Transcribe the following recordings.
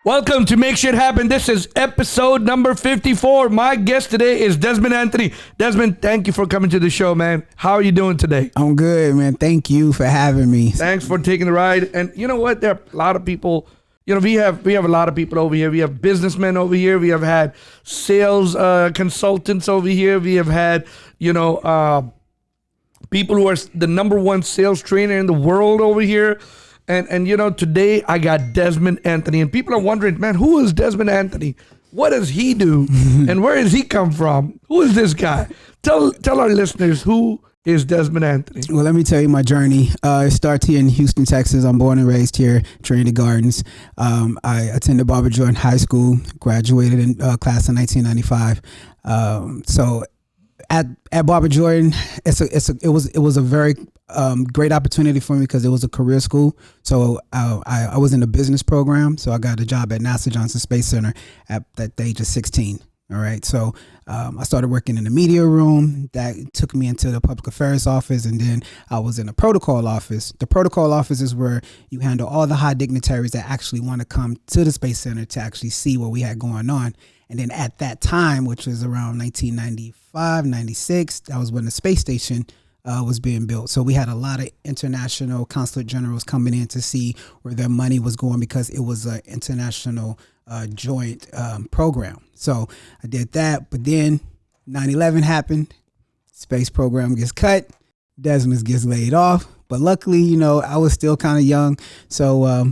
Welcome to Make Shit Happen. This is episode number 54. My guest today is Desmond Anthony. Desmond, thank you for coming to the show, man. How are you doing today? I'm good, man. Thank you for having me. Thanks for taking the ride. And you know what? There are a lot of people. You know, we have a lot of people over here. We have businessmen over here. We have had sales consultants over here. We have had, people who are the number one sales trainer in the world over here. And today I got Desmond Anthony. And people are wondering, man, who is Desmond Anthony? What does he do? And where does he come from? Who is this guy? Tell our listeners, who is Desmond Anthony? Well, let me tell you my journey. It starts here in Houston, Texas. I'm born and raised here, Trinity Gardens. I attended Barbara Jordan High School, graduated in class in 1995. So at Barbara Jordan, it was a very great opportunity for me because it was a career school. So I was in the business program. So I got a job at NASA Johnson Space Center at the age of 16. All right. So I started working in the media room. That took me into the public affairs office. And then I was in the protocol office. The protocol office is where you handle all the high dignitaries that actually want to come to the Space Center to actually see what we had going on. And then at that time, which was around 1995, 96, that was when the space station was being built. So we had a lot of international consulate generals coming in to see where their money was going because it was an international joint program. So I did that. But then 9/11 happened. Space program gets cut. Desmond gets laid off. But luckily, I was still kind of young. So I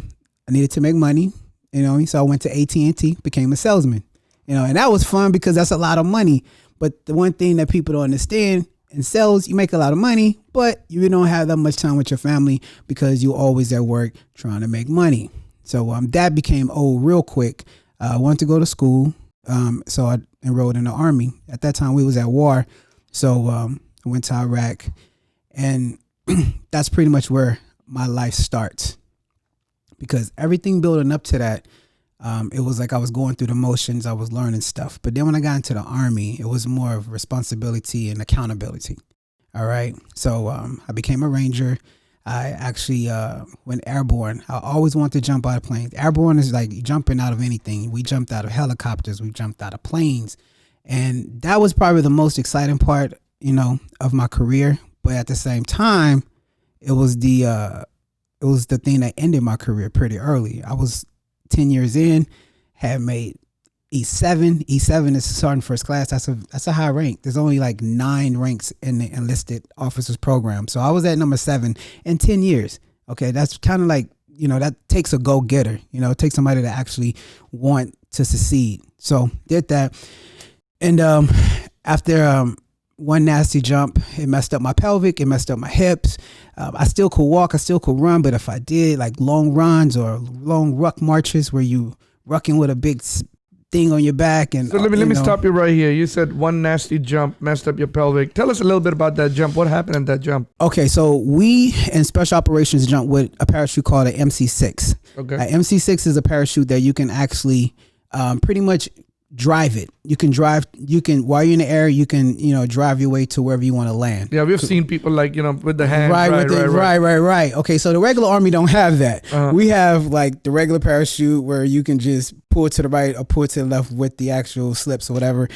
needed to make money. So I went to AT&T, became a salesman. And that was fun because that's a lot of money. But the one thing that people don't understand, in sales, you make a lot of money, but you don't have that much time with your family because you're always at work trying to make money. So that became old real quick. I wanted to go to school, so I enrolled in the Army. At that time, we was at war, so I went to Iraq, and that's pretty much where my life starts. Because everything building up to that, it was like I was going through the motions, I was learning stuff. But then when I got into the Army, it was more of responsibility and accountability. All right. So I became a Ranger. I actually went airborne. I always wanted to jump out of planes. Airborne is like jumping out of anything. We jumped out of helicopters. We jumped out of planes. And that was probably the most exciting part, of my career. But at the same time, it was the thing that ended my career pretty early. I was 10 years in, had made E7. E7 is sergeant first class. That's a high rank. There's only like 9 ranks in the enlisted officers program. So I was at number 7 in 10 years. Okay, that's kind of like, that takes a go-getter. It takes somebody to actually want to succeed. So did that. And after one nasty jump, it messed up my pelvic, it messed up my hips. I still could walk, I still could run, but if I did like long runs or long ruck marches where you rucking with a big thing on your back. And so let me stop you right here. You said one nasty jump messed up your pelvic. Tell us a little bit about that jump. What happened in that jump? Okay, so we in special operations jump with a parachute called an MC6. Okay, MC6 is a parachute that you can actually pretty much drive it. You can while you're in the air, you can, drive your way to wherever you want to land. Yeah, we've seen people like, with the hands. Right. Okay, so the regular Army don't have that. We have like the regular parachute where you can just pull to the right or pull to the left with the actual slips or whatever.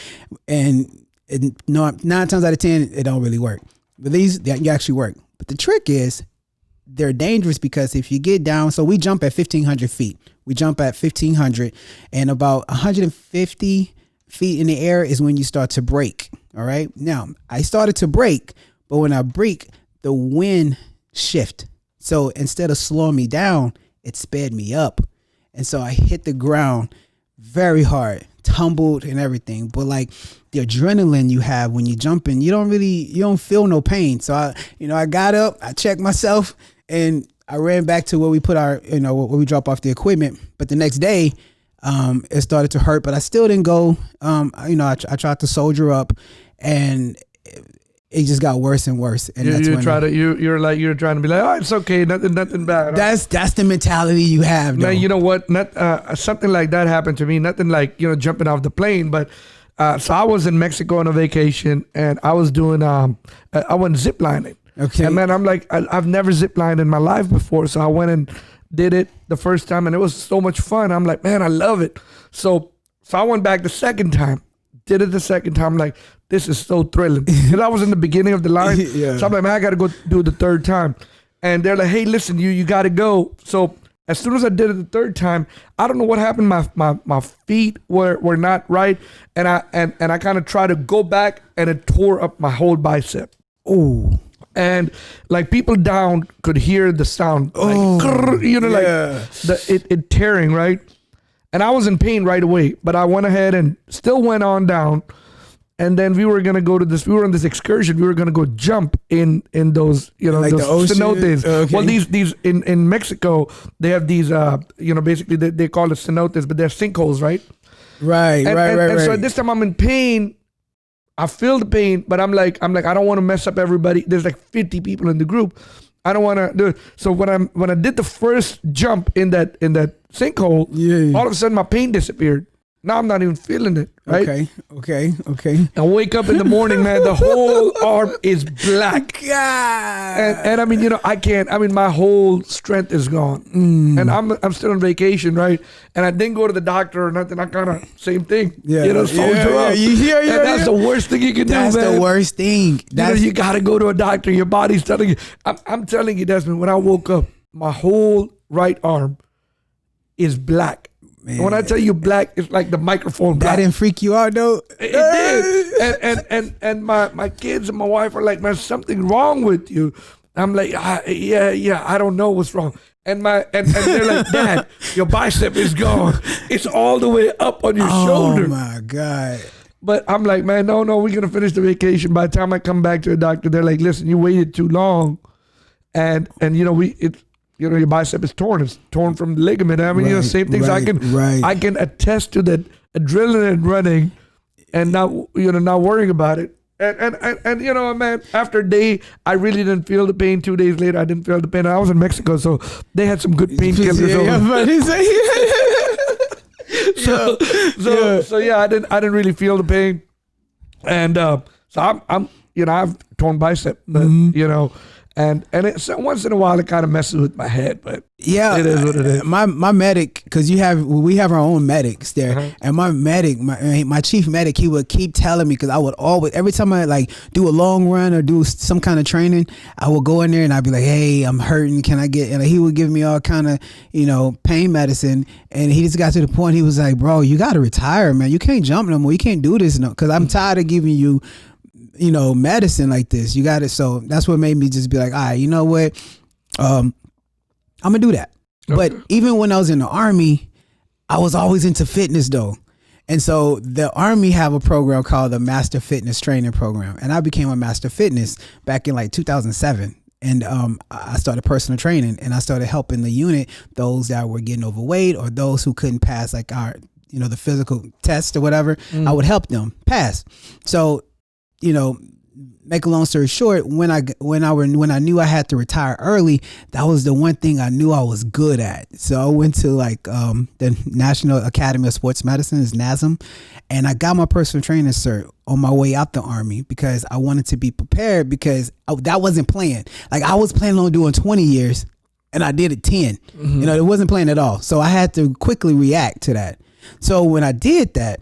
And 9 times out of 10, it don't really work. But these, they actually work. But the trick is they're dangerous because if you get down, so we jump at 1,500 feet. We jump at 1,500 and about 150 feet in the air is when you start to break. All right. Now I started to break, but when I break, the wind shift. So instead of slowing me down, it sped me up. And so I hit the ground very hard, tumbled and everything. But like the adrenaline you have when you jump in, you don't feel no pain. So I got up, I checked myself, and I ran back to where we put our, where we drop off the equipment. But the next day, it started to hurt, but I still didn't go. I tried to soldier up, and it just got worse and worse. And you're trying to be like, oh, it's okay, nothing bad. That's the mentality you have. Now, you know what? Something like that happened to me. Nothing like jumping off the plane, but so I was in Mexico on a vacation, and I was doing I went ziplining. Okay. And man, I'm like, I've never ziplined in my life before. So I went and did it the first time, and it was so much fun. I'm like, man, I love it. So I went back the second time, did it the second time. I'm like, this is so thrilling. Because I was in the beginning of the line. Yeah. So I'm like, man, I got to go do it the third time. And they're like, hey, listen, you got to go. So as soon as I did it the third time, I don't know what happened. My feet were not right. And I kind of tried to go back, and it tore up my whole bicep. Oh. And like people down could hear the sound, like, grrr, you know, like it tearing, right? And I was in pain right away, but I went ahead and still went on down. And then we were gonna go to this. We were on this excursion. We were gonna go jump in those, you know, like those cenotes. Okay. Well, these in Mexico, they have these, you know, basically they call it cenotes, but they're sinkholes, right? Right. And so at this time I'm in pain. I feel the pain, but I'm like, I don't want to mess up everybody. There's like 50 people in the group. I don't want to do it. So when I did the first jump in that sinkhole, all of a sudden my pain disappeared. Now I'm not even feeling it, right? Okay. I wake up in the morning, man, the whole arm is black. God. And I mean, you know, I can't, I mean, my whole strength is gone. And I'm still on vacation, right? And I didn't go to the doctor or nothing. I kind of, same thing. You know, soldier up. And that's the worst thing you can do, man. That's the worst thing. You got to go to a doctor. Your body's telling you. I'm telling you, Desmond, when I woke up, my whole right arm is black. Man. When I tell you black, it's like the microphone black. That didn't freak you out, though? It did. And my kids and my wife are like, man, something wrong with you. I'm like, yeah, I don't know what's wrong. And they're like, Dad, your bicep is gone. It's all the way up on your shoulder. Oh my God. But I'm like, man, no, we're gonna finish the vacation. By the time I come back to the doctor, they're like, listen, you waited too long. And you know, you know, your bicep is torn. It's torn from the ligament. I mean, you know, same things. I can attest to that adrenaline running and not worrying about it. And you know, man, after a day, I really didn't feel the pain. 2 days later, I didn't feel the pain. I was in Mexico, so they had some good painkillers over. So yeah, I didn't really feel the pain. And so I'm you know, I've torn bicep, but you know. And it's once in a while it kind of messes with my head, but yeah, it is what it is. My medic, because we have our own medics there, and my medic, my chief medic, he would keep telling me, because I would always, every time I like do a long run or do some kind of training, I would go in there and I'd be like, hey, I'm hurting, can I get? And he would give me all kind of, you know, pain medicine, and he just got to the point he was like, bro, you got to retire, man. You can't jump no more. You can't do this no, because I'm tired of giving you, you know, medicine like this. You got it. So that's what made me just be like, all right, you know what? I'm gonna do that. Okay. But even when I was in the Army, I was always into fitness though. And so the Army have a program called the Master Fitness Training Program. And I became a Master Fitness back in like 2007. And I started personal training, and I started helping the unit, those that were getting overweight or those who couldn't pass like our, you know, the physical test or whatever. I would help them pass. So, you know, make a long story short, when I knew I had to retire early, that was the one thing I knew I was good at. So I went to like the National Academy of Sports Medicine, is NASM, and I got my personal training cert on my way out the Army because I wanted to be prepared, because that wasn't planned. Like I was planning on doing 20 years and I did it 10. You know, it wasn't planned at all. So I had to quickly react to that. So when I did that,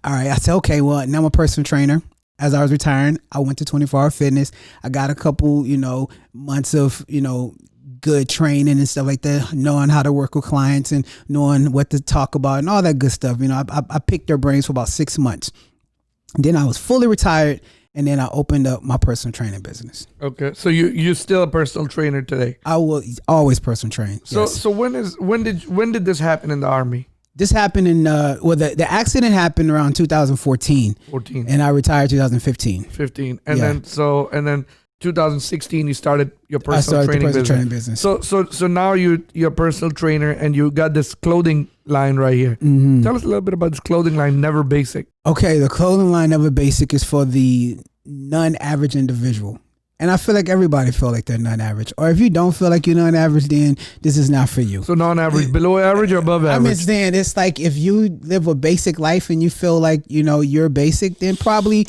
all right, I said, okay, well, now I'm a personal trainer. As I was retiring, I went to 24-hour fitness. I got a couple, you know, months of, you know, good training and stuff like that, knowing how to work with clients and knowing what to talk about and all that good stuff. You know, I picked their brains for about 6 months. And then I was fully retired, and then I opened up my personal training business. Okay, so you're still a personal trainer today? I will always personal train. So yes. So when did this happen in the Army? This happened in the accident happened around 2014. And I retired 2015. And then 2016 you started your personal training business. So now you're a personal trainer, and you got this clothing line right here. Tell us a little bit about this clothing line, Never Basic. Okay, the clothing line Never Basic is for the non-average individual. And I feel like everybody feel like they're non-average. Or if you don't feel like you're non-average, then this is not for you. So non-average, below average or above average? I'm saying it's like if you live a basic life and you feel like, you know, you're basic, then probably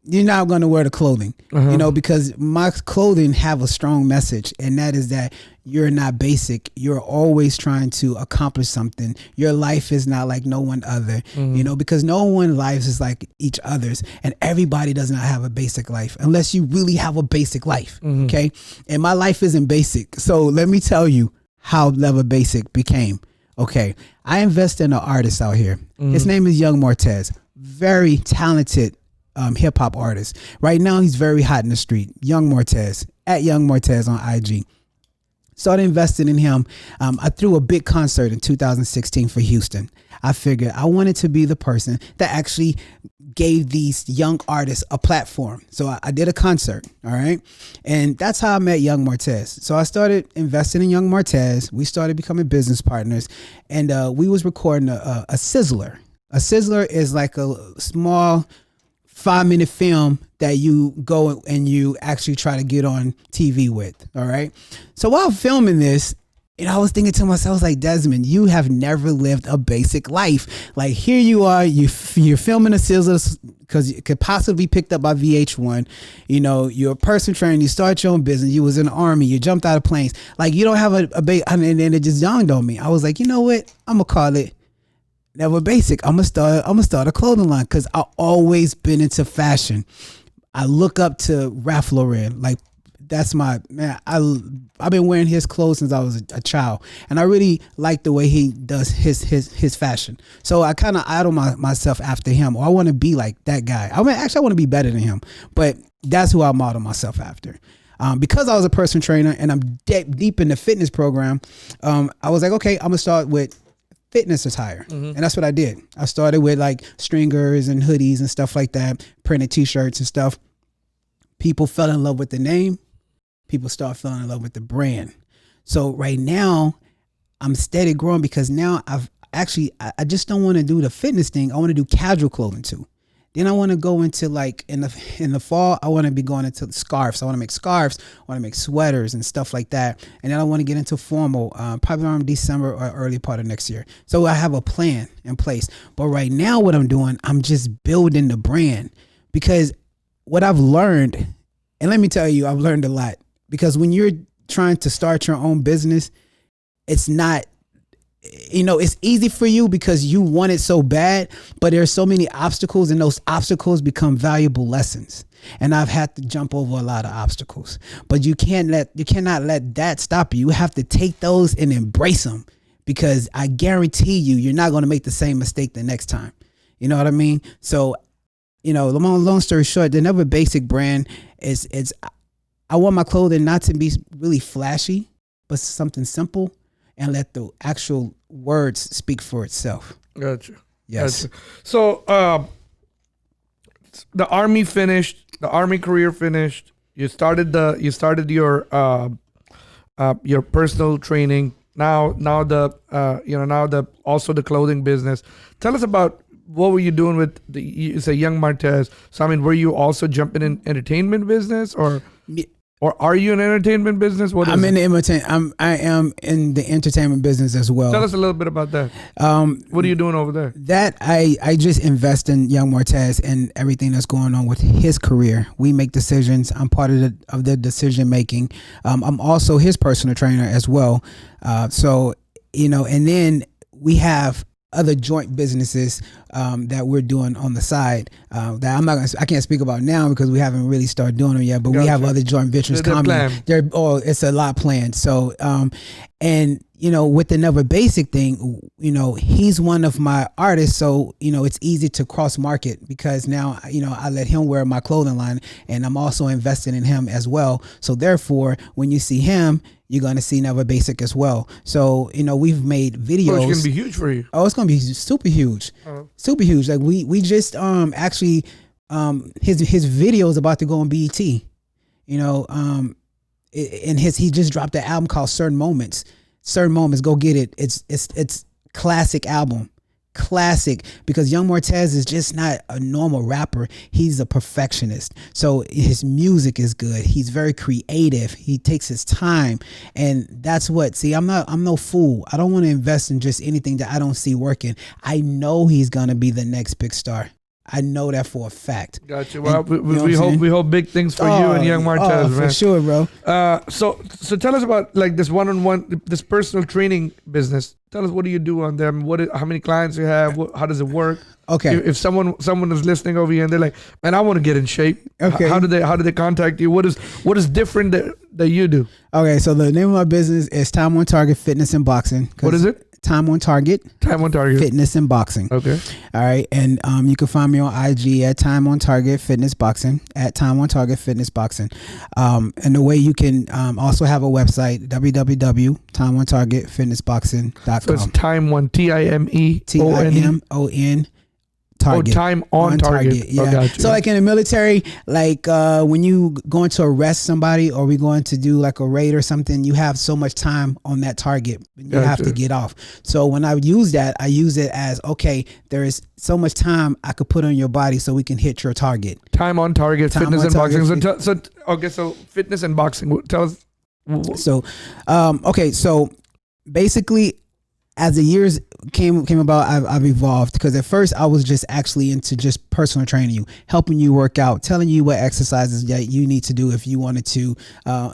you're not going to wear the clothing, you know, because my clothing have a strong message, and that is that you're not basic. You're always trying to accomplish something. Your life is not like no one other, you know, because no one lives is like each other's, and everybody does not have a basic life unless you really have a basic life. Okay. And my life isn't basic. So let me tell you how Never Basic became. Okay. I invest in an artist out here. His name is Young Mortez. Very talented hip hop artist. Right now, he's very hot in the street. Young Mortez, at Young Mortez on IG. Started investing in him. I threw a big concert in 2016 for Houston. I figured I wanted to be the person that actually gave these young artists a platform. So I did a concert, all right? And that's how I met Young Mortez. So I started investing in Young Mortez. We started becoming business partners, and we was recording a sizzler. A sizzler is like a small 5-minute film that you go and you actually try to get on TV with. All right. So while filming this, and I was thinking to myself, I was like, Desmond, you have never lived a basic life. Like, here you are, you're filming a sizzler because it could possibly be picked up by VH1. You know, you're a personal trainer, you start your own business, you was in the army, you jumped out of planes. Like, you don't have a base. And then it just dawned on me. I was like, you know what? I'm gonna call it Never Basic. I'm gonna start a clothing line because I've always been into fashion. I look up to Ralph Lauren. Like, that's my man. I've been wearing his clothes since I was a child, and I really like the way he does his fashion. So I kind of idol myself after him, or I want to be like that guy. I want to be better than him, but that's who I model myself after. Because I was a personal trainer and I'm deep in the fitness program, I was like, okay, I'm gonna start with fitness attire. And that's what I did. I started with like stringers and hoodies and stuff like that, printed t-shirts and stuff. People fell in love with the name. People start falling in love with the brand. So right now I'm steady growing because now I just don't want to do the fitness thing. I want to do casual clothing too. Then I want to go into like in the fall, I want to be going into scarves. I want to make scarves. I want to make sweaters and stuff like that. And then I want to get into formal, probably around December or early part of next year. So I have a plan in place. But right now what I'm doing, I'm just building the brand, because what I've learned, and let me tell you, I've learned a lot, because when you're trying to start your own business, it's not, you know, it's easy for you because you want it so bad, but there's so many obstacles, and those obstacles become valuable lessons. And I've had to jump over a lot of obstacles, but you cannot let that stop you. You have to take those and embrace them, because I guarantee you're not going to make the same mistake the next time. You know what I mean? So, you know, long story short, the Never Basic brand I want my clothing not to be really flashy, but something simple, and let the actual words speak for itself. Gotcha. Yes. Gotcha. So the army finished, the army career finished. You started your personal training. Now also the clothing business. Tell us about what were you doing with you say Young Martez. So I mean, were you also jumping in entertainment business, or are you in entertainment business? I am in the entertainment business as well. Tell us a little bit about that. What are you doing over there? That I just invest in Young Mortez and everything that's going on with his career. We make decisions. I'm part of the decision making. I'm also his personal trainer as well. So, you know, and then we have other joint businesses that we're doing on the side that I can't speak about now because we haven't really started doing them yet, but we have other joint ventures coming. It's a lot planned. So and you know, with the Never Basic thing, you know, he's one of my artists, so you know, it's easy to cross market because now, you know, I let him wear my clothing line, and I'm also investing in him as well. So therefore, when you see him, you're going to see Never Basic as well. So, you know, we've made videos. Oh, it's going to be huge for you. Oh, it's going to be super huge. Super huge. Like we just actually his video is about to go on BET. You know, and he just dropped an album called Certain Moments. Certain Moments, go get it. It's classic album. Classic, because Young Mortez is just not a normal rapper. He's a perfectionist. So his music is good. He's very creative. He takes his time, and that's what. See, I'm no fool. I don't want to invest in just anything that I don't see working. I know he's gonna be the next big star. I know that for a fact. Gotcha. Well, And, you know we what I'm hope saying? we hope big things for you and young Martez, man. For sure, bro. So tell us about like this one-on-one, this personal training business. Tell us, what do you do on them? How many clients you have? How does it work? Okay. If someone is listening over here and they're like, man, I want to get in shape. Okay. How do they contact you? What is different that you do? Okay, so the name of my business is Time on Target Fitness and Boxing. What is it? Time on Target. Time on Target. Fitness and Boxing. Okay. All right. And you can find me on IG at Time on Target Fitness Boxing, at Time on Target Fitness Boxing. And the way you can also have a website, www.timeontargetfitnessboxing.com. So it's Time One, TIMEON. TIMON. Target. Time on target. Yeah. Oh, gotcha. So like in the military, like when you going to arrest somebody or we going to do like a raid or something, you have so much time on that target. You have to get off. So when I use that, I use it as, okay, there is so much time I could put on your body so we can hit your target. Time on target, Time fitness on and target. boxing. So fitness and boxing. Tell us. So, okay. So basically, as the years came about, I've evolved, because at first I was just actually into just personal training you, helping you work out, telling you what exercises that you need to do if you wanted to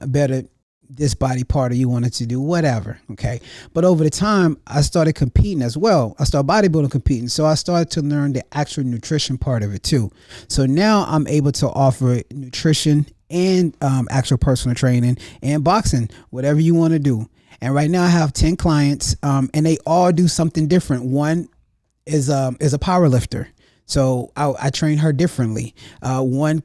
better this body part or you wanted to do whatever. Okay. But over the time, I started competing as well. I started bodybuilding competing. So I started to learn the actual nutrition part of it too. So now I'm able to offer nutrition and actual personal training and boxing, whatever you want to do. And right now I have 10 clients, and they all do something different. One is a power lifter. So I train her differently. One,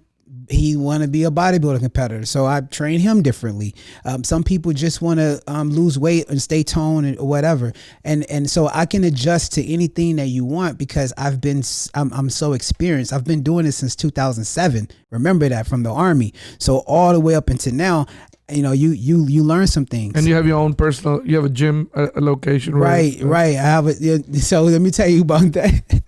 he want to be a bodybuilding competitor, so I train him differently. Some people just want to lose weight and stay toned or whatever. And so I can adjust to anything that you want, because I'm so experienced. I've been doing this since 2007. Remember that, from the Army. So all the way up until now, you know, you learn some things. And you have your own you have a gym, a location, right? Right. I have it. So let me tell you about that.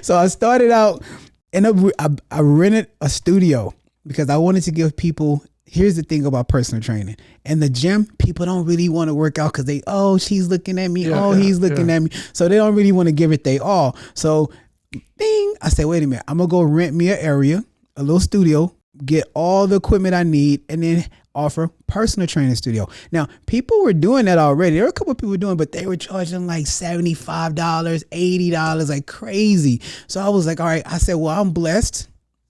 So I started out and I rented a studio because I wanted to give people, here's the thing about personal training. In the gym, people don't really want to work out because she's looking at me. He's looking at me. So they don't really want to give it they all. So I said, wait a minute, I'm going to go rent me an area, a little studio, get all the equipment I need, and then offer personal training studio. Now, people were doing that already. There were a couple of people doing, but they were charging like $75, $80, like crazy. So I was like, all right. I said, well, I'm blessed.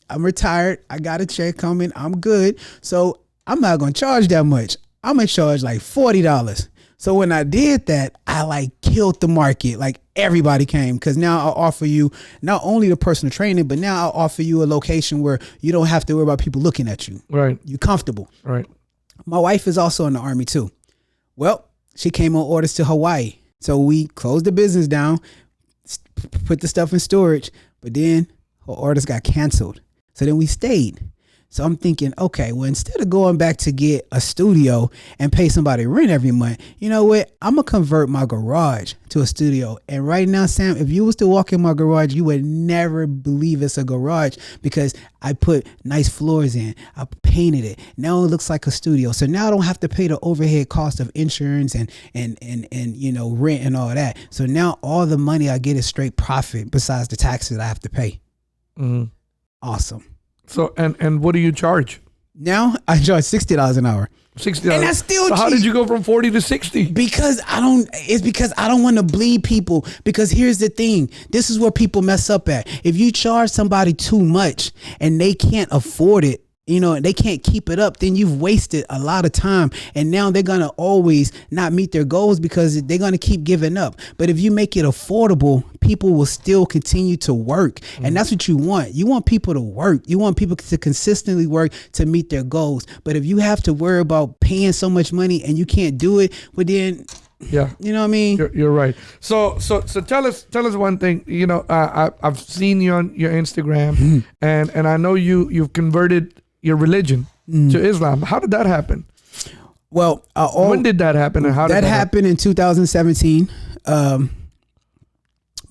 I'm retired. I got a check coming. I'm good. So I'm not going to charge that much. I'm going to charge like $40. So when I did that, I like killed the market. Like everybody came, because now I'll offer you not only the personal training, but now I'll offer you a location where you don't have to worry about people looking at you. Right. You're comfortable. Right. My wife is also in the Army too. Well, she came on orders to Hawaii. So we closed the business down, put the stuff in storage, but then her orders got canceled. So then we stayed. So I'm thinking, okay, well, instead of going back to get a studio and pay somebody rent every month, you know what? I'm going to convert my garage to a studio. And right now, Sam, if you was to walk in my garage, you would never believe it's a garage, because I put nice floors in. I painted it. Now it looks like a studio. So now I don't have to pay the overhead cost of insurance and you know, rent and all that. So now all the money I get is straight profit besides the taxes I have to pay. Mm-hmm. Awesome. So, and what do you charge? Now I charge $60 an hour. $60. And that's still cheap. How did you go from 40 to 60? Because I don't want to bleed people. Because here's the thing. This is where people mess up at. If you charge somebody too much and they can't afford it, you know, they can't keep it up, then you've wasted a lot of time. And now they're going to always not meet their goals because they're going to keep giving up. But if you make it affordable, people will still continue to work. Mm-hmm. And that's what you want. You want people to work. You want people to consistently work to meet their goals. But if you have to worry about paying so much money and you can't do it, well then, yeah, you know what I mean? You're right. So tell us one thing. You know, I've seen you on your Instagram, and I know you've converted your religion to Islam. How did that happen? Well, when did that happen, and how did that happen? In 2017.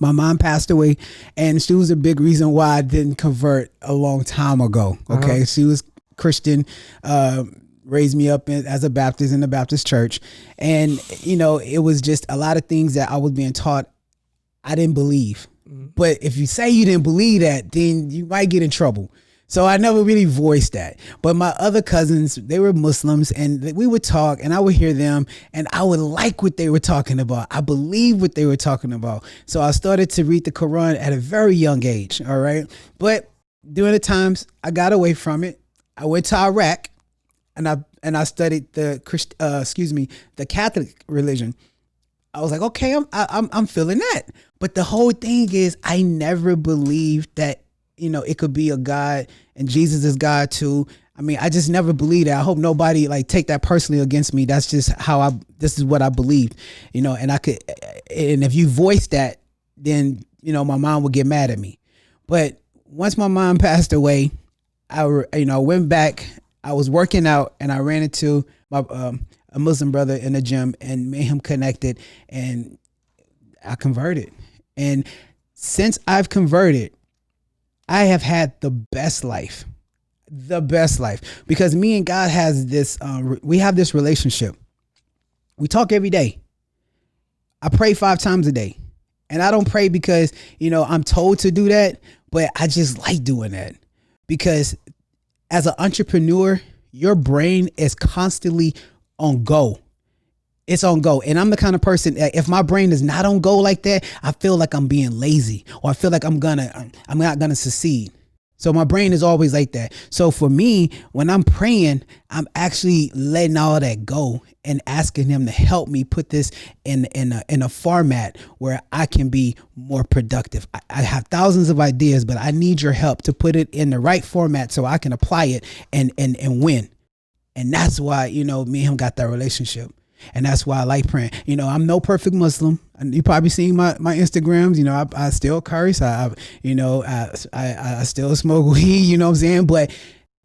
My mom passed away, and she was a big reason why I didn't convert a long time ago. Okay, she was Christian, raised me up as a Baptist in the Baptist church, and you know, it was just a lot of things that I was being taught I didn't believe. But if you say you didn't believe that, then you might get in trouble. So I never really voiced that. But my other cousins, they were Muslims, and we would talk, and I would hear them, and I would like what they were talking about. I believe what they were talking about. So I started to read the Quran at a very young age, all right? But during the times I got away from it, I went to Iraq, and I studied the Catholic religion. I was like, okay, I'm feeling that. But the whole thing is, I never believed that, it could be a God and Jesus is God too. I mean, I just never believed that. I hope nobody take that personally against me. That's just this is what I believed, and and if you voice that, then, my mom would get mad at me. But once my mom passed away, I went back, I was working out, and I ran into my, a Muslim brother in the gym, and me and him connected, and I converted. And since I've converted, I have had the best life, because me and God has this, we have this relationship. We talk every day. I pray 5 times a day, and I don't pray because, I'm told to do that, but I just like doing that, because as an entrepreneur, your brain is constantly on go. It's on go. And I'm the kind of person that if my brain is not on go like that, I feel like I'm being lazy, or I feel like I'm not gonna succeed. So my brain is always like that. So for me, when I'm praying, I'm actually letting all that go and asking him to help me put this in a format where I can be more productive. I have thousands of ideas, but I need your help to put it in the right format so I can apply it and win. And that's why, me and him got that relationship. And that's why I like praying. I'm no perfect Muslim. You probably seen my Instagrams. I still curse. I still smoke weed. You know what I'm saying? But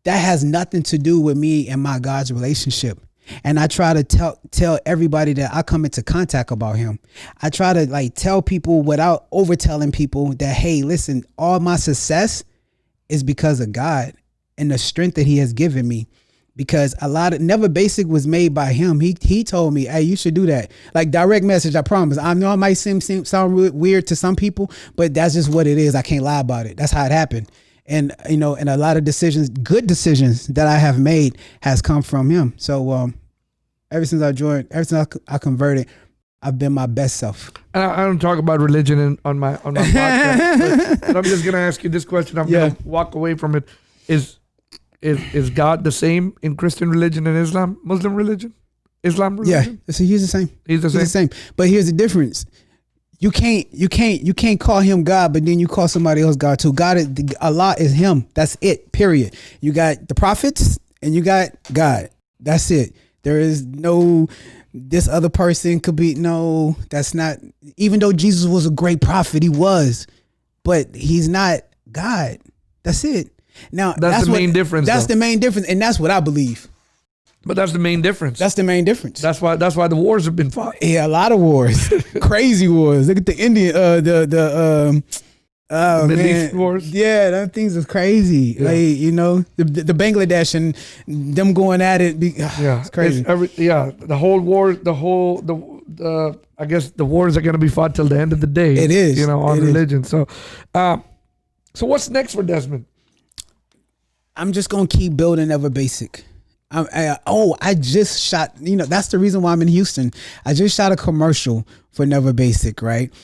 that has nothing to do with me and my God's relationship. And I try to tell everybody that I come into contact about him. I try to tell people without overtelling people that, hey, listen, all my success is because of God and the strength that he has given me. Because Never Basic was made by him. He told me, hey, you should do that. Direct message, I promise. I know it might sound weird to some people, but that's just what it is. I can't lie about it. That's how it happened. And, and a lot of good decisions that I have made has come from him. So ever since I converted, I've been my best self. And I don't talk about religion on my podcast, but I'm just going to ask you this question. I'm going to walk away from it. Is God the same in Christian religion and Islam, Muslim religion, Islam religion? Yeah, he's the same. He's the same. But here's the difference. You can't call him God, but then you call somebody else God too. Allah is him. That's it. Period. You got the prophets and you got God. That's it. There is no, this other person could be, no, that's not, even though Jesus was a great prophet, he was, but he's not God. That's it. Now that's the main difference. That's the main difference, and that's what I believe. But that's the main difference. That's the main difference. That's why the wars have been fought. Yeah, a lot of wars, crazy wars. Look at the Indian, Middle East wars. Yeah, that things is crazy. Yeah. The Bangladesh and them going at it. It's crazy. The whole war, I guess the wars are going to be fought till the end of the day. It is. On religion. So what's next for Desmond? I'm just going to keep building Never Basic. I just shot, that's the reason why I'm in Houston. I just shot a commercial for Never Basic, right?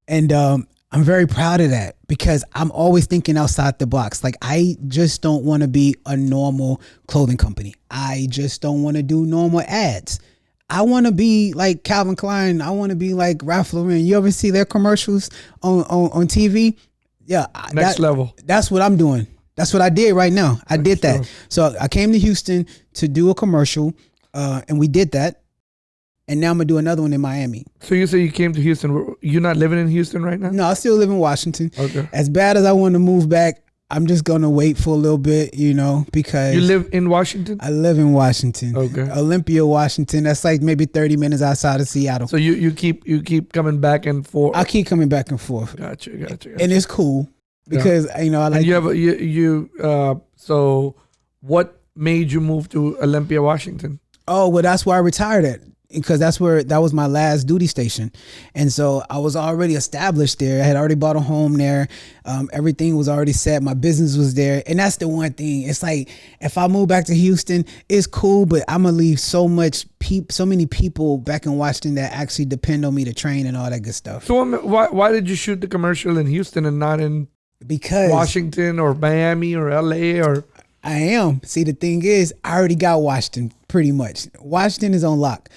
And I'm very proud of that because I'm always thinking outside the box. I just don't want to be a normal clothing company. I just don't want to do normal ads. I want to be like Calvin Klein. I want to be like Ralph Lauren. You ever see their commercials on TV? Yeah. Next level. That's what I'm doing. That's what I did right now. I did that. Sure. So I came to Houston to do a commercial, and we did that. And now I'm going to do another one in Miami. So you say you came to Houston. You're not living in Houston right now? No, I still live in Washington. Okay. As bad as I want to move back, I'm just going to wait for a little bit, because... You live in Washington? I live in Washington. Okay. Olympia, Washington. That's maybe 30 minutes outside of Seattle. So you keep coming back and forth? I keep coming back and forth. Gotcha. And it's cool. Because I like. And so what made you move to Olympia, Washington? Oh well, that's where I retired at. because that was my last duty station. And so I was already established there. I had already bought a home there. Everything was already set. My business was there. And that's the one thing. It's like, if I move back to Houston, it's cool, but I'm going to leave so many people back in Washington that actually depend on me to train and all that good stuff. So why did you shoot the commercial in Houston and not in Washington or Miami or LA or? I am. See, the thing is, I already got Washington pretty much. Washington is on lock.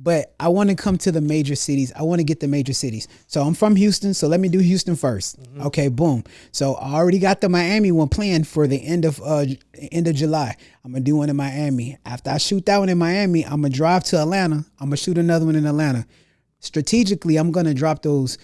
But I want to come to the major cities. I want to get the major cities. So I'm from Houston, so let me do Houston first. Mm-hmm. Okay, boom. So I already got the Miami one planned for the end of July. I'm going to do one in Miami. After I shoot that one in Miami, I'm going to drive to Atlanta. I'm going to shoot another one in Atlanta. Strategically, I'm going to drop those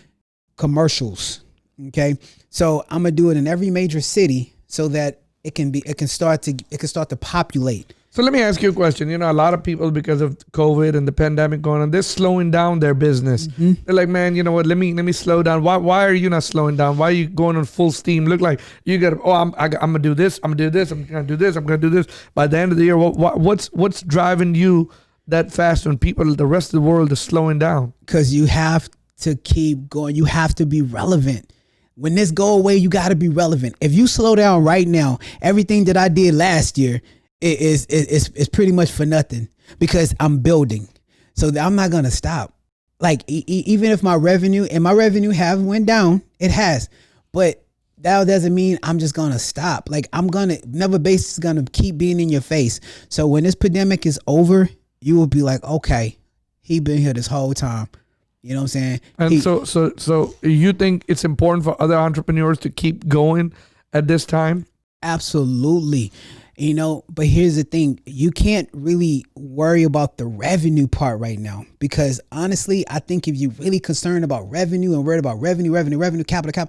commercials. Okay? So I'm going to do it in every major city so that it can start to populate. So let me ask you a question. You know, a lot of people, because of COVID and the pandemic going on, they're slowing down their business. Mm-hmm. They're like, man, you know what? Let me slow down. Why are you not slowing down? Why are you going on full steam? Look like you got. I'm gonna do this. I'm gonna do this. I'm gonna do this. I'm gonna do this. By the end of the year, what's driving you that fast when the rest of the world is slowing down? Because you have to keep going. You have to be relevant. When this go away, you got to be relevant. If you slow down right now, everything that I did last year is pretty much for nothing, because I'm building. So I'm not going to stop. Like even if my revenue have went down, it has, but that doesn't mean I'm just going to stop. Like Never Base is going to keep being in your face. So when this pandemic is over, you will be like, okay, he been here this whole time. You know what I'm saying? And so you think it's important for other entrepreneurs to keep going at this time? Absolutely. You know, but here's the thing. You can't really worry about the revenue part right now, because honestly, I think if you're really concerned about revenue and worried about revenue, capital,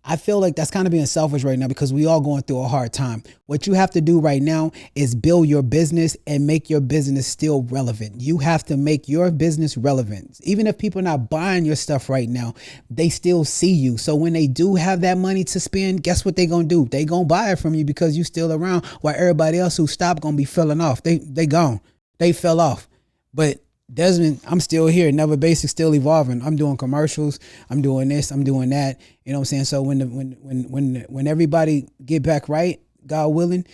I feel like that's kind of being selfish right now, because we all going through a hard time. What you have to do right now is build your business and make your business still relevant. You have to make your business relevant. Even if people are not buying your stuff right now, they still see you. So when they do have that money to spend, guess what they going to do? They going to buy it from you because you still around, while everybody else who stopped going to be falling off. They gone. They fell off. But Desmond, I'm still here. Never Basic, still evolving. I'm doing commercials. I'm doing this. I'm doing that. You know what I'm saying? So when everybody get back right, God willing,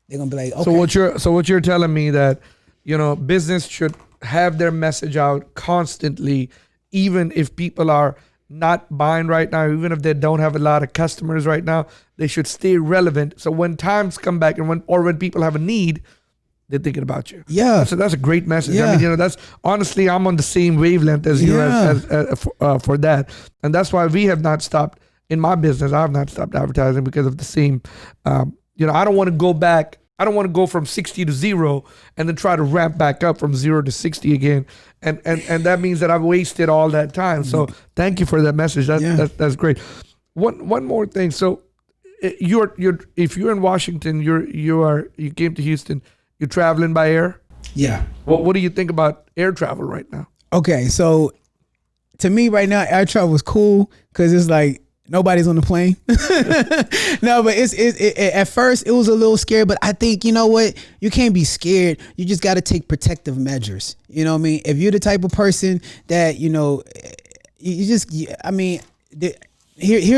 they're gonna be like, okay. So what you're telling me, that, you know, business should have their message out constantly, even if people are not buying right now, even if they don't have a lot of customers right now, they should stay relevant. So when times come back and when people have a need, they're thinking about you. Yeah. So that's a great message. Yeah. I mean, you know, that's honestly, I'm on the same wavelength as you for that. And that's why we have not stopped in my business. I have not stopped advertising because of the same, you know, I don't want to go back. I don't want to go from 60 to 0 and then try to ramp back up from 0 to 60 again. And that means that I've wasted all that time. So thank you for that message. That's great. One more thing. So if you're in Washington, you came to Houston, you're traveling by air? Yeah. What do you think about air travel right now? Okay, so to me right now, air travel is cool because it's like nobody's on the plane. No, but at first it was a little scary, but I think, you know what? You can't be scared. You just got to take protective measures. You know what I mean? If you're the type of person that, you know, here's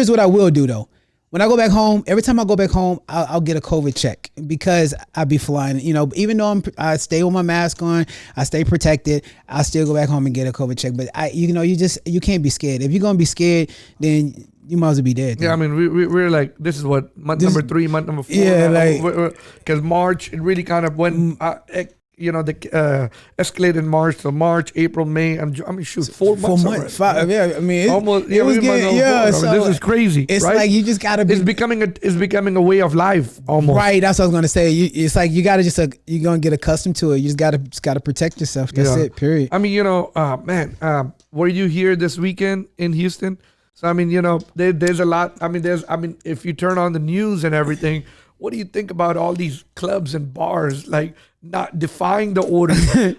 what I will do though. When I go back home, every time I go back home, I'll get a COVID check, because I be flying. You know, even though I stay with my mask on, I stay protected, I still go back home and get a COVID check. But you can't be scared. If you're gonna be scared, then you might as well be dead. Yeah, I mean, we're like, this is what number 3, month number 4. Yeah, like, because March, it really kind of went. You know, the escalated in March, so March, April, May. I mean, shoot, 4 months. 4 months, 5. Yeah, I mean, almost. It was getting, so this is crazy. It's right? like you just gotta be. It's becoming a way of life almost. Right. That's what I was gonna say. It's like you gotta you're gonna get accustomed to it. You just gotta protect yourself. That's it. Period. I mean, you know, were you here this weekend in Houston? So I mean, you know, there's a lot. I mean, if you turn on the news and everything, what do you think about all these clubs and bars like not defying the order?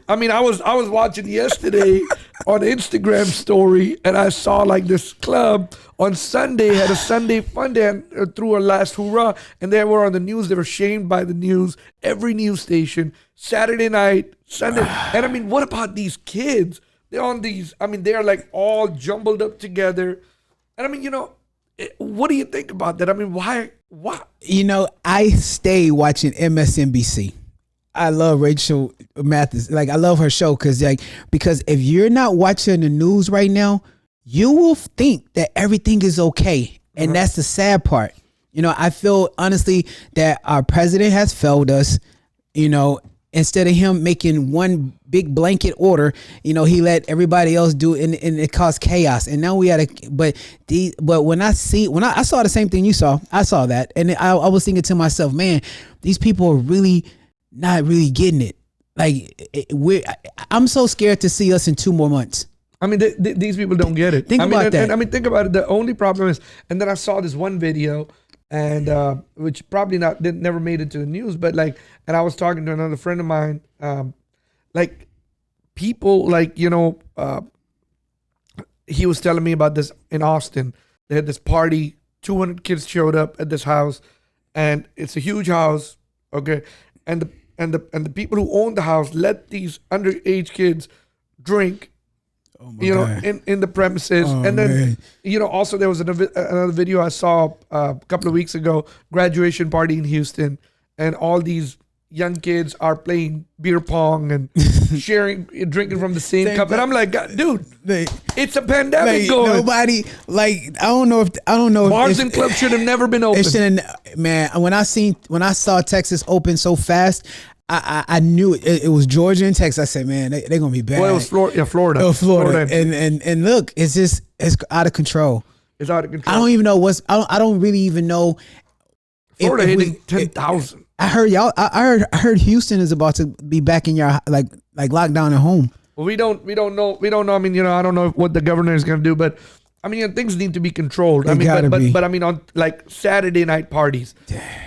I mean, I was watching yesterday on Instagram story, and I saw like this club on Sunday had a Sunday fun day and threw a last hurrah, and they were on the news. They were shamed by the news, every news station. Saturday night, Sunday, and I mean, what about these kids? They're on these. I mean, they are like all jumbled up together, and I mean, what do you think about that? I mean, why? I stay watching MSNBC. I love Rachel Mathis. Like, I love her show because if you're not watching the news right now, you will think that everything is okay. And that's the sad part. I feel honestly that our president has failed us. Instead of him making one big blanket order, he let everybody else do it, and it caused chaos. And now we had but when I saw the same thing you saw, I saw that, and I was thinking to myself, man, these people are really not really getting it. Like, I'm so scared to see us in 2 more months. I mean, these people don't get it. Think about that. And think about it. The only problem is, and then I saw this one video, and which probably never made it to the news, but and I was talking to another friend of mine, people he was telling me about this in Austin. They had this party, 200 kids showed up at this house, and it's a huge house, okay, and the people who own the house let these underage kids drink. Oh my God. in the premises. And then, man. Also there was another video I saw a couple of weeks ago, graduation party in Houston, and all these young kids are playing beer pong and drinking from the same cup. And I'm like, God, dude, it's a pandemic going. Nobody, I don't know. Bars and clubs should have never been open. Man, when I saw Texas open so fast, I knew it was Georgia and Texas. I said, man, they're gonna be bad. Well, it was Florida. Yeah, Florida. Oh, Florida. And look, it's out of control. It's out of control. I don't even know I don't really even know. Florida hitting 10,000. I heard Houston is about to be back in your like lockdown at home. Well, we don't know. I mean, I don't know what the governor is gonna do, but I mean, things need to be controlled. I mean, but I mean, on Saturday night parties,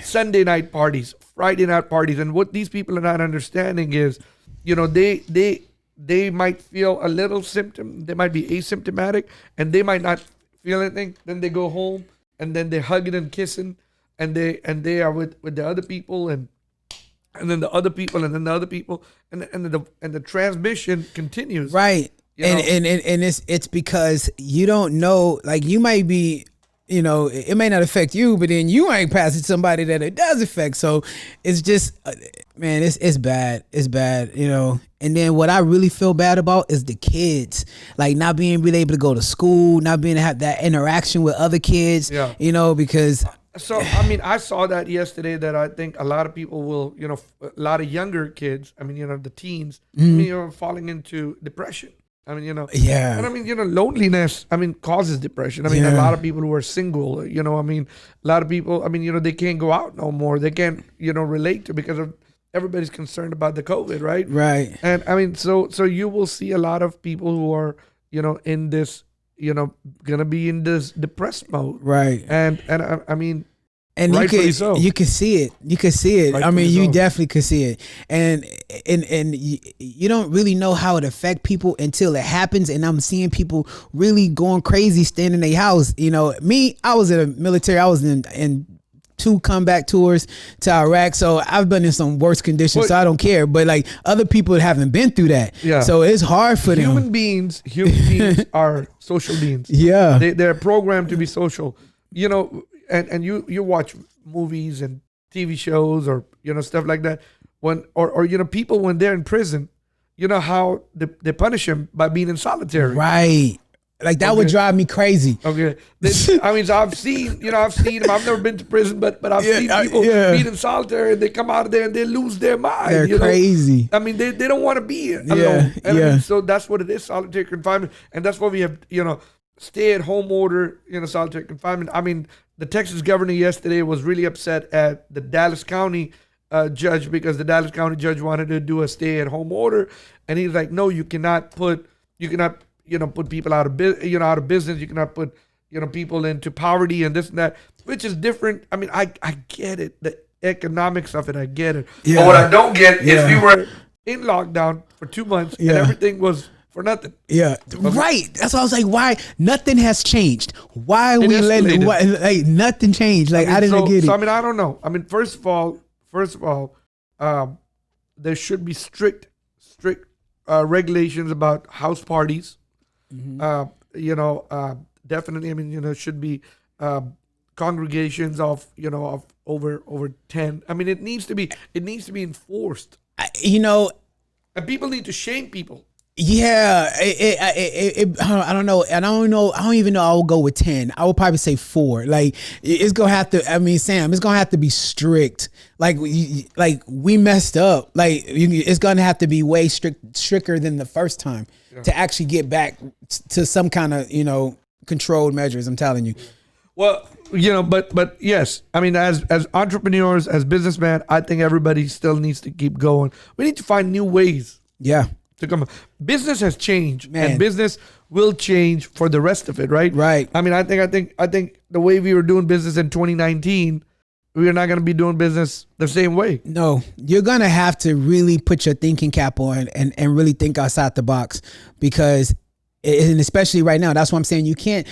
Sunday night parties, Friday night parties, and what these people are not understanding is, they might feel a little symptom, they might be asymptomatic, and they might not feel anything. Then they go home, and then they're hugging and kissing, and they are with the other people, and then the other people, and then the other people, and the transmission continues. Right. And it's because you don't know, you might be, it may not affect you, but then you ain't pass it to somebody that it does affect. So it's just, man, it's bad. It's bad, And then what I really feel bad about is the kids, not being really able to go to school, not being able to have that interaction with other kids, because. So, I mean, I saw that yesterday that I think a lot of people will, a lot of younger kids, I mean, the teens, falling into depression. I mean, yeah. And I mean, loneliness, I mean, causes depression. I mean, a lot of people who are single, I mean, a lot of people, I mean, they can't go out no more. They can't, relate to because of everybody's concerned about the COVID, right? Right. And I mean, so you will see a lot of people who are, in this, gonna be in this depressed mode. Right. And I mean, and you can see it. You can see it. I mean, you definitely could see it. And you don't really know how it affect people until it happens. And I'm seeing people really going crazy, staying in their house. Me, I was in the military. I was in 2 comeback tours to Iraq. So I've been in some worse conditions. So I don't care. But other people haven't been through that. Yeah. So it's hard for them. Human beings are social beings. Yeah. They're programmed to be social. And you watch movies and TV shows or stuff like that or people when they're in prison, how they punish them by being in solitary. Right. That would drive me crazy. Okay. I mean, so I've seen them. I've never been to prison, but I've seen people being in solitary and they come out of there and they lose their mind. They're crazy. I mean, they don't want to be alone. I mean, so that's what it is, solitary confinement. And that's why we have, stay-at-home order, solitary confinement. I mean, the Texas governor yesterday was really upset at the Dallas County judge because the Dallas County judge wanted to do a stay-at-home order, and he's like, "No, you cannot put people out of business. You cannot put people into poverty and this and that," which is different. I mean, I get it. economics of it, I get it. Yeah. But what I don't get is Yeah. we were in lockdown for 2 months and Yeah. everything was for nothing. Yeah, right. That's why I was like, why nothing has changed? Why are It we letting escalated. like nothing changed? Like I, mean, didn't get it. So I mean, I don't know. I mean, first of all, there should be strict regulations about house parties. Definitely. I mean, should be congregations of of over 10. I mean, it needs to be enforced, and people need to shame people. Yeah, I don't know. I don't even know. I will go with 10. I would probably say 4. Like it's gonna have to. I mean, Sam, it's gonna have to be strict. Like we messed up. Like it's gonna have to be way stricter than the first time to actually get back to some kind of controlled measures. I'm telling you. Well, but yes, I mean, as entrepreneurs, as businessmen, I think everybody still needs to keep going. We need to find new ways. Yeah. To come. Business has changed, Man. and business will change for the rest of it, right? Right. I mean, I think the way we were doing business in 2019, we are not going to be doing business the same way. No, you're gonna have to really put your thinking cap on and really think outside the box, because and especially right now, that's why I'm saying you can't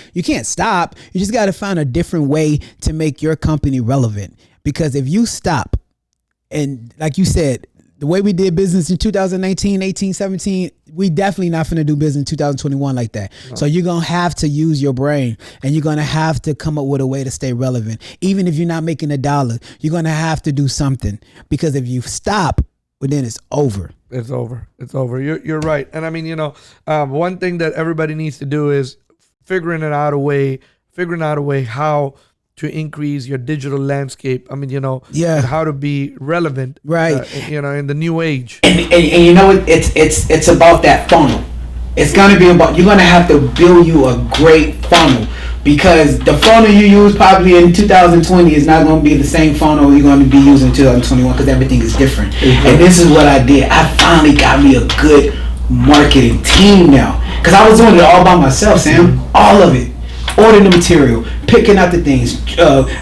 stop. You just got to find a different way to make your company relevant. Because if you stop, and like you said, the way we did business in 2019, 18, 17, we definitely not finna do business in 2021 like that. No. So you're going to have to use your brain, and you're going to have to come up with a way to stay relevant. Even if you're not making $1, you're going to have to do something, because if you stop, well, then it's over. It's over. You're right. And I mean, one thing that everybody needs to do is figuring out a way how to increase your digital landscape. I mean, and how to be relevant, right? In the new age. And it's about that funnel. It's gonna be about, you're gonna have to build you a great funnel, because the funnel you use probably in 2020 is not gonna be the same funnel you're gonna be using in 2021, because everything is different. Mm-hmm. And this is what I did. I finally got me a good marketing team now, because I was doing it all by myself, Sam. All of it. Ordering the material, picking out the things,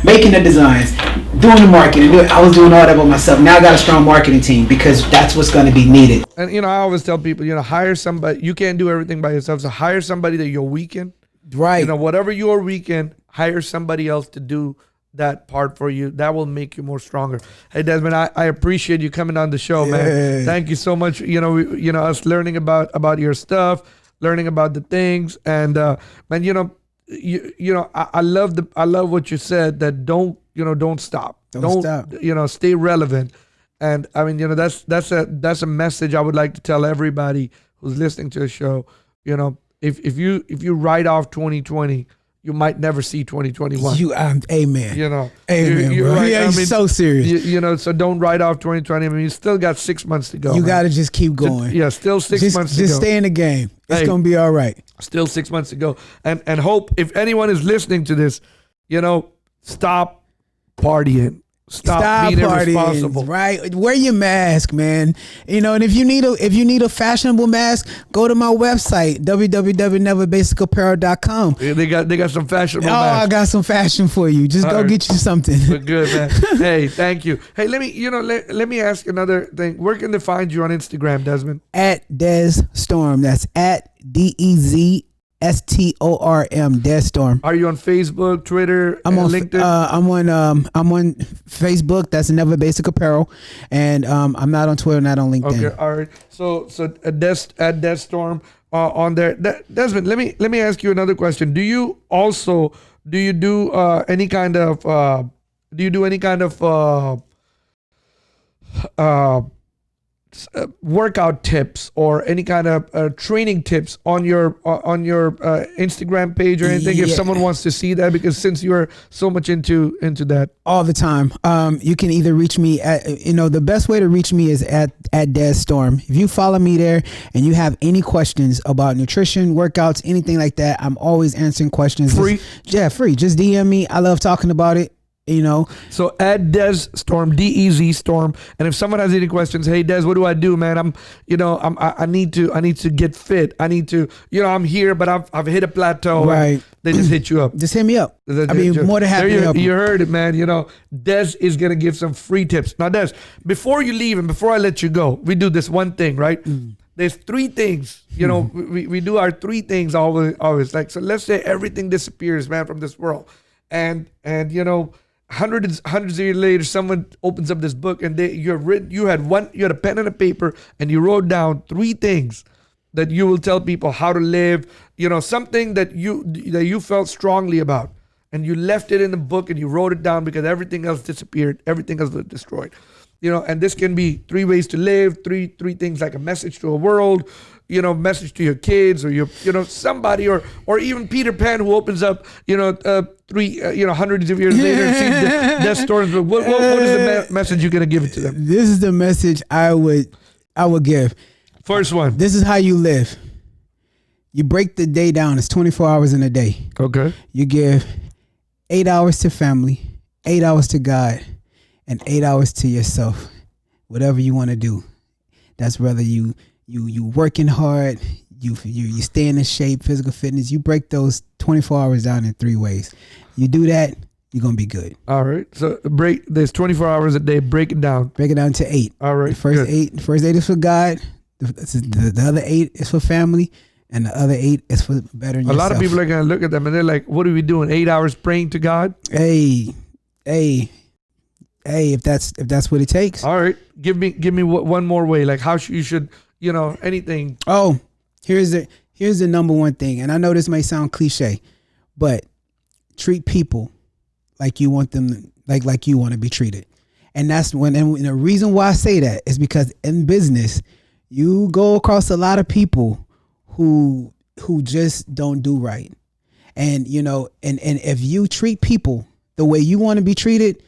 making the designs, doing the marketing. I was doing all that by myself. Now I got a strong marketing team, because that's what's going to be needed. And I always tell people, hire somebody. You can't do everything by yourself, so hire somebody that you're weak in. Right. Whatever you're weak in, hire somebody else to do that part for you. That will make you more stronger. Hey, Desmond, I appreciate you coming on the show, man. Thank you so much. Us learning about your stuff, learning about the things, and man, I love what you said, that don't stop. Don't stop. Stay relevant. And I mean, that's a message I would like to tell everybody who's listening to the show. If you write off 2020, you might never see 2021. Amen. Amen. You're right. Yeah, so serious. So don't write off 2020. I mean, you still got 6 months to go. You got to just keep going. Still 6 months to go. Just stay in the game. It's going to be all right. Still 6 months to go. And hope, if anyone is listening to this, stop partying. Stop being irresponsible. Right? Wear your mask, man. And if you need a fashionable mask, go to my website, www.neverbasicapparel.com. They got some fashionable masks. I got some fashion for you. Just go get you something. Good, man. Hey, thank you. Hey, let me ask another thing. Where can they find you on Instagram, Desmond? At DesStorm. That's at DEZSTORM, DesStorm. Are you on Facebook, Twitter, I'm on LinkedIn? I'm on Facebook. That's Never Basic Apparel, and I'm not on Twitter, not on LinkedIn. Okay, all right. So at DesStorm on there. Desmond, let me ask you another question. Do you do any kind of workout tips or any kind of training tips on your Instagram page or anything? If someone wants to see that, because since you're so much into that all the time, you can either reach me at the best way to reach me is at DesStorm. If you follow me there and you have any questions about nutrition, workouts, anything like that, I'm always answering questions. Free? Free. Just DM me. I love talking about it. You know, So at Des Storm, DEZ Storm, and if someone has any questions, hey Des, what do I do, man? I need to get fit. I need to, I'm here, but I've hit a plateau. Right. They just hit you up. just hit me up. I mean, more than happy to help You you. heard it, man. Des is gonna give some free tips. Now, Des, before you leave and before I let you go, we do this one thing, right? There's three things. We do our three things always. Like, so let's say everything disappears, man, from this world, and hundreds of years later, someone opens up this book and you had a pen and a paper and you wrote down three things that you will tell people how to live, something that you felt strongly about, and you left it in the book and you wrote it down because everything else disappeared, everything else was destroyed. And this can be 3 ways to live, three things, like a message to a world, message to your kids or your, somebody, or even Peter Pan, who opens up, hundreds of years later and sees Death Storm's book. What is the message you're gonna give it to them? This is the message I would give. First one. This is how you live. You break the day down. It's 24 hours in a day. Okay. You give 8 hours to family, 8 hours to God, and 8 hours to yourself. Whatever you want to do. That's whether you working hard, you staying in shape, physical fitness. You break those 24 hours down in 3 ways. You do that, you're gonna be good. All right. So there's 24 hours a day. Break it down. Break it down to 8. All right. The first 8 is for God. The other 8 is for family, and the other 8 is for bettering yourself. A lot of people are gonna look at them and they're like, "What are we doing? 8 hours praying to God?" Hey, if that's what it takes. All right. Give me one more way, like how you should, anything. Oh, here's the number one thing, and I know this may sound cliche, but treat people like you want them, like you want to be treated. And that's and the reason why I say that is because in business, you go across a lot of people who just don't do right. And and if you treat people the way you want to be treated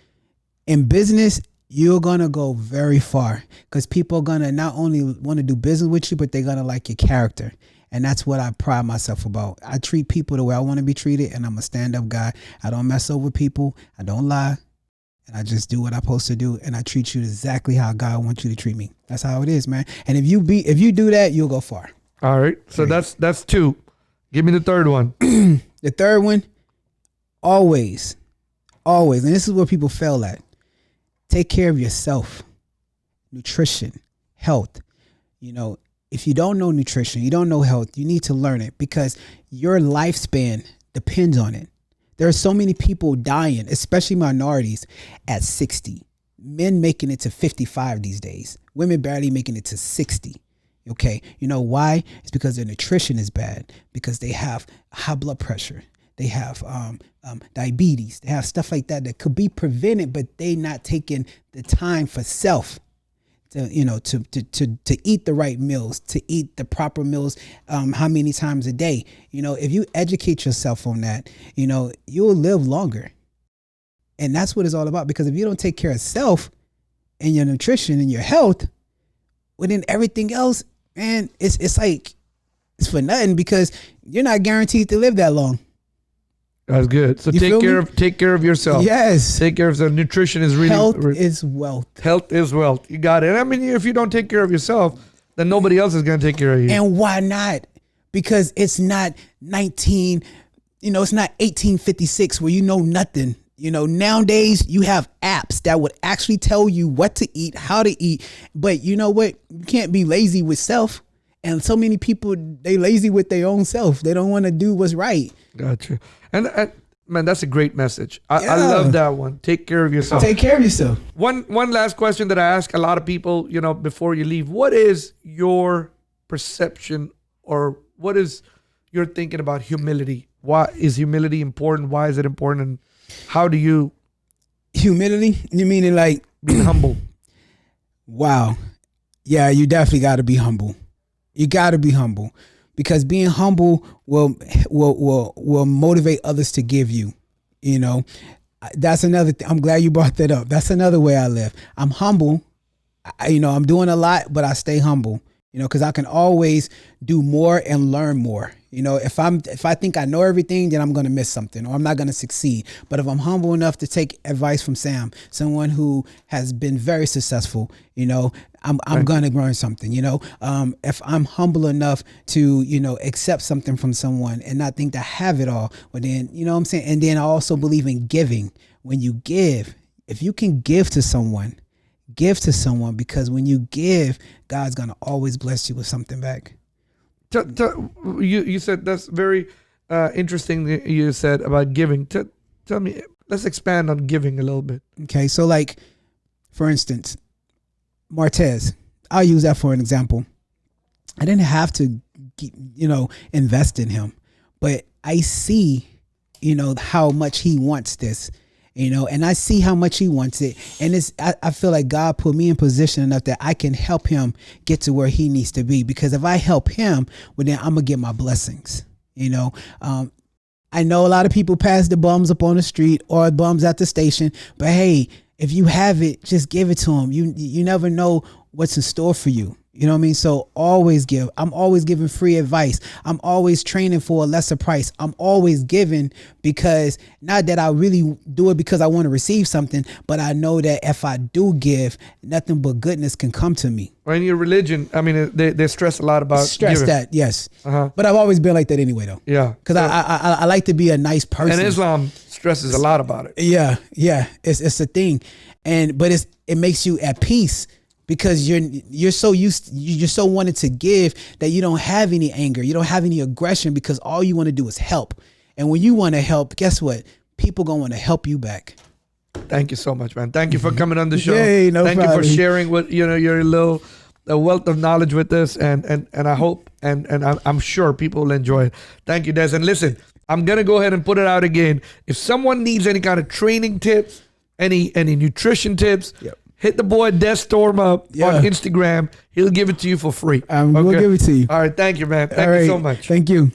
in business, you're gonna go very far, because people are gonna not only want to do business with you, but they're gonna like your character. And that's what I pride myself about. I treat people the way I want to be treated, and I'm a stand-up guy. I don't mess over people. I don't lie. And I just do what I'm supposed to do, and I treat you exactly how God wants you to treat me. That's how it is, man. And if you do that, you'll go far. All right. So that's 2. Give me the third one. The third one, always, and this is where people fail at. Take care of yourself. Nutrition, health. If you don't know nutrition, you don't know health, you need to learn it, because your lifespan depends on it. There are so many people dying, especially minorities, at 60. Men making it to 55 these days. Women barely making it to 60. Okay. You know why? It's because their nutrition is bad, because they have high blood pressure. They have diabetes. They have stuff like that could be prevented, but they not taking the time for self to eat the right meals, to eat the proper meals, how many times a day. If you educate yourself on that, you'll live longer. And that's what it's all about, because if you don't take care of self and your nutrition and your health, well, then everything else, man, it's like it's for nothing, because you're not guaranteed to live that long. That's good. So take care of yourself. Yes. Take care of the nutrition is really health is wealth. Health is wealth. You got it. And I mean, if you don't take care of yourself, then nobody else is going to take care of you. And why not? Because it's not it's not 1856 where nothing. Nowadays you have apps that would actually tell you what to eat, how to eat. But you know what? You can't be lazy with self. And so many people, they lazy with their own self. They don't want to do what's right. Gotcha. And man, that's a great message. I love that one. Take care of yourself. Take care of yourself. One last question that I ask a lot of people, before you leave. What is your perception, or what is your thinking about humility? Why is humility important? Why is it important? And how do you... Humility? You meaning like... being humble. Wow. Yeah, you definitely got to be humble. You got to be humble, because being humble will motivate others to give you. That's another thing. I'm glad you brought that up. That's another way I live. I'm humble. I'm doing a lot, but I stay humble. because I can always do more and learn more. If I think I know everything, then I'm going to miss something or I'm not going to succeed. But if I'm humble enough to take advice from Sam, someone who has been very successful, I'm going to learn something. If I'm humble enough to, accept something from someone and not think to have it all, well then, what I'm saying? And then I also believe in giving. When you give, if you can give to someone, because when you give, God's going to always bless you with something back. You said that's very interesting that you said about giving. Tell me, let's expand on giving a little bit. Okay, so like, for instance, Martez, I'll use that for an example. I didn't have to, invest in him, but I see, how much he wants this. And I see how much he wants it. And I feel like God put me in position enough that I can help him get to where he needs to be. Because if I help him, well, then I'm going to get my blessings. I know a lot of people pass the bums up on the street or bums at the station. But hey, if you have it, just give it to him. You never know what's in store for you. You know what I mean? So always give. I'm always giving free advice. I'm always training for a lesser price. I'm always giving because not that I really do it because I want to receive something, but I know that if I do give, nothing but goodness can come to me. Or in your religion, I mean, they stress a lot about giving. That, yes. But I've always been like that anyway, though. Yeah. Because I like to be a nice person. And Islam stresses a lot about it. Yeah. It's a thing, but it makes you at peace. Because you're so wanted to give that you don't have any anger, you don't have any aggression, because all you want to do is help. And when you want to help, guess what? People gonna want to help you back. Thank you so much, man. Thank you for coming on the show. Yay, no Thank problem. you for sharing what your little wealth of knowledge with us, and I hope and I'm sure people will enjoy it. Thank you, Des. And listen, I'm gonna go ahead and put it out again. If someone needs any kind of training tips, any nutrition tips. Yep. Hit the boy Des Storm up on Instagram. He'll give it to you for free. We'll give it to you. All right. Thank you, man. Thank you so much. Thank you.